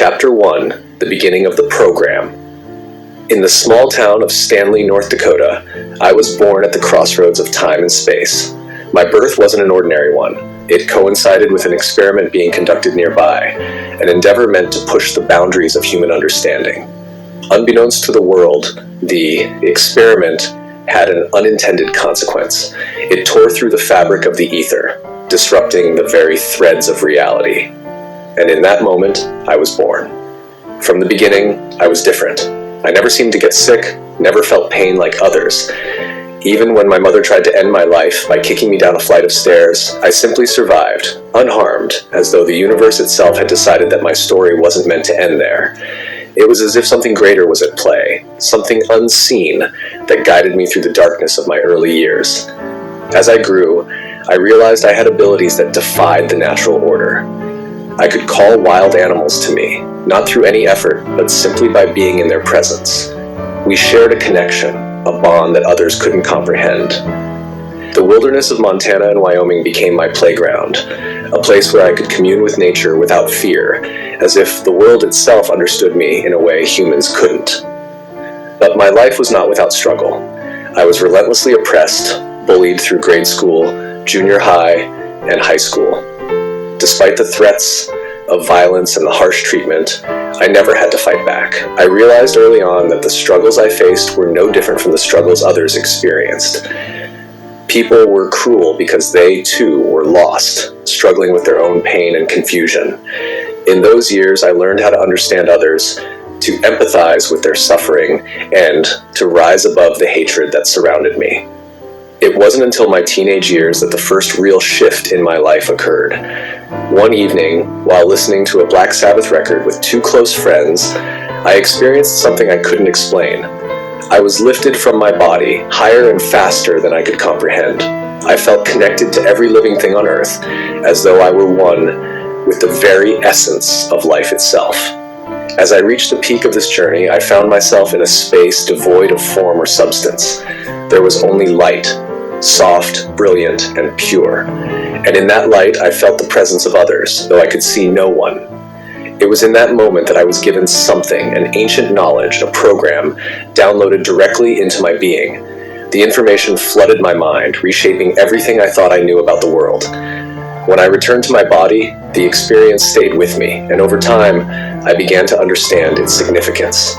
Chapter 1: The Beginning of the Program. In the small town of Stanley, North Dakota, I was born at the crossroads of time and space. My birth wasn't an ordinary one. It coincided with an experiment being conducted nearby, an endeavor meant to push the boundaries of human understanding. Unbeknownst to the world, the experiment had an unintended consequence. It tore through the fabric of the ether, disrupting the very threads of reality. And in that moment, I was born. From the beginning, I was different. I never seemed to get sick, never felt pain like others. Even when my mother tried to end my life by kicking me down a flight of stairs, I simply survived, unharmed, as though the universe itself had decided that my story wasn't meant to end there. It was as if something greater was at play, something unseen that guided me through the darkness of my early years. As I grew, I realized I had abilities that defied the natural order. I could call wild animals to me, not through any effort, but simply by being in their presence. We shared a connection, a bond that others couldn't comprehend. The wilderness of Montana and Wyoming became my playground, a place where I could commune with nature without fear, as if the world itself understood me in a way humans couldn't. But my life was not without struggle. I was relentlessly oppressed, bullied through grade school, junior high, and high school. Despite the threats of violence and the harsh treatment, I never had to fight back. I realized early on that the struggles I faced were no different from the struggles others experienced. People were cruel because they, too, were lost, struggling with their own pain and confusion. In those years, I learned how to understand others, to empathize with their suffering, and to rise above the hatred that surrounded me. It wasn't until my teenage years that the first real shift in my life occurred. One evening, while listening to a Black Sabbath record with two close friends, I experienced something I couldn't explain. I was lifted from my body, higher and faster than I could comprehend. I felt connected to every living thing on earth, as though I were one with the very essence of life itself. As I reached the peak of this journey, I found myself in a space devoid of form or substance. There was only light, soft, brilliant, and pure. And in that light, I felt the presence of others, though I could see no one. It was in that moment that I was given something, an ancient knowledge, a program, downloaded directly into my being. The information flooded my mind, reshaping everything I thought I knew about the world. When I returned to my body, the experience stayed with me, and over time, I began to understand its significance.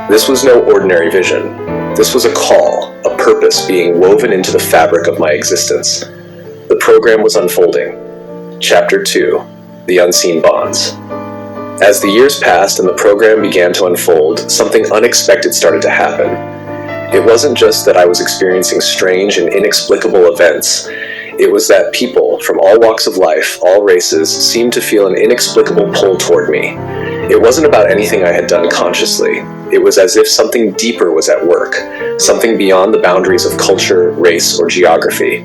This was no ordinary vision. This was a call, a purpose being woven into the fabric of my existence. The program was unfolding. Chapter 2: The Unseen Bonds. As the years passed and the program began to unfold, something unexpected started to happen. It wasn't just that I was experiencing strange and inexplicable events. It was that people from all walks of life, all races, seemed to feel an inexplicable pull toward me. It wasn't about anything I had done consciously. It was as if something deeper was at work, something beyond the boundaries of culture, race, or geography.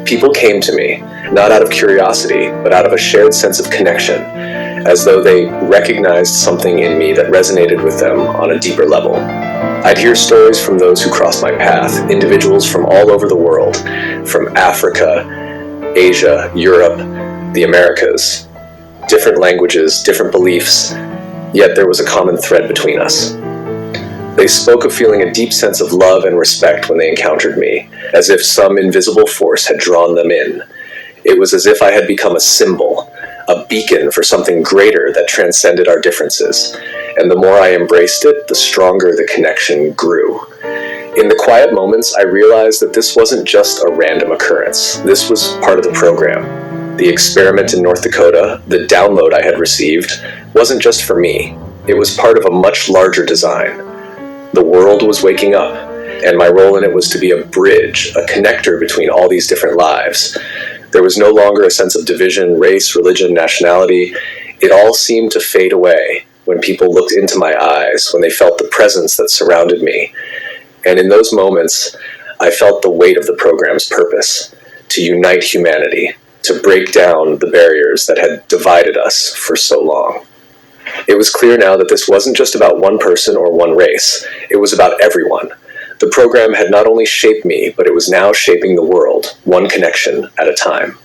People came to me, not out of curiosity, but out of a shared sense of connection, as though they recognized something in me that resonated with them on a deeper level. I'd hear stories from those who crossed my path, individuals from all over the world, from Africa, Asia, Europe, the Americas. Different languages, different beliefs, yet there was a common thread between us. They spoke of feeling a deep sense of love and respect when they encountered me, as if some invisible force had drawn them in. It was as if I had become a symbol, a beacon for something greater that transcended our differences, and the more I embraced it, the stronger the connection grew. In the quiet moments, I realized that this wasn't just a random occurrence. This was part of the program. The experiment in North Dakota, the download I had received, wasn't just for me. It was part of a much larger design. The world was waking up, and my role in it was to be a bridge, a connector between all these different lives. There was no longer a sense of division, race, religion, nationality. It all seemed to fade away when people looked into my eyes, when they felt the presence that surrounded me. And in those moments, I felt the weight of the program's purpose, to unite humanity, to break down the barriers that had divided us for so long. It was clear now that this wasn't just about one person or one race. It was about everyone. The program had not only shaped me, but it was now shaping the world, one connection at a time.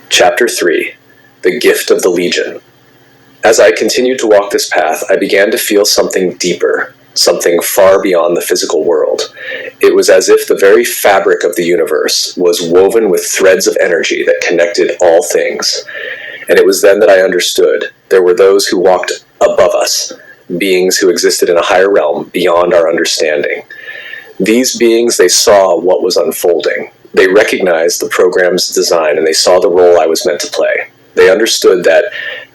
Chapter 3: The Gift of the Legion. As I continued to walk this path, I began to feel something deeper, something far beyond the physical world. It was as if the very fabric of the universe was woven with threads of energy that connected all things. And it was then that I understood there were those who walked above us, beings who existed in a higher realm beyond our understanding. These beings, they saw what was unfolding. They recognized the program's design, and they saw the role I was meant to play. They understood that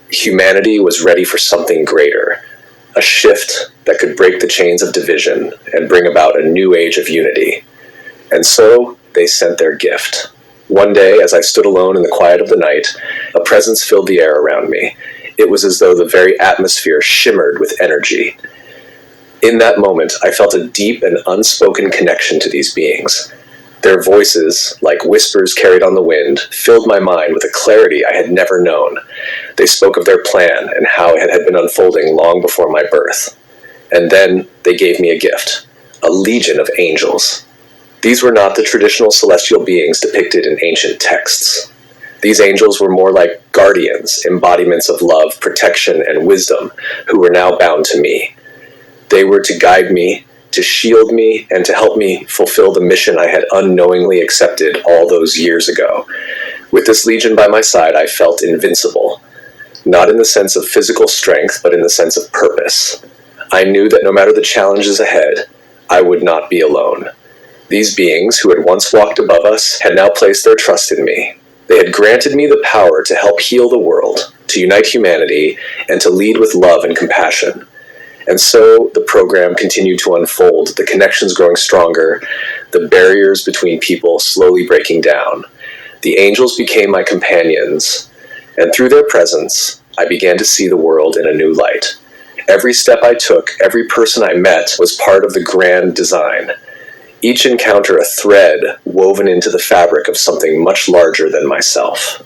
humanity was ready for something greater, a shift that could break the chains of division and bring about a new age of unity. And so they sent their gift. One day, as I stood alone in the quiet of the night, a presence filled the air around me. It was as though the very atmosphere shimmered with energy. In that moment, I felt a deep and unspoken connection to these beings. Their voices, like whispers carried on the wind, filled my mind with a clarity I had never known. They spoke of their plan and how it had been unfolding long before my birth. And then they gave me a gift, a legion of angels. These were not the traditional celestial beings depicted in ancient texts. These angels were more like guardians, embodiments of love, protection, and wisdom, who were now bound to me. They were to guide me, to shield me, and to help me fulfill the mission I had unknowingly accepted all those years ago. With this legion by my side, I felt invincible, not in the sense of physical strength, but in the sense of purpose. I knew that no matter the challenges ahead, I would not be alone. These beings, who had once walked above us, had now placed their trust in me. They had granted me the power to help heal the world, to unite humanity, and to lead with love and compassion. And so the program continued to unfold, the connections growing stronger, the barriers between people slowly breaking down. The angels became my companions, and through their presence, I began to see the world in a new light. Every step I took, every person I met, was part of the grand design. Each encounter a thread woven into the fabric of something much larger than myself.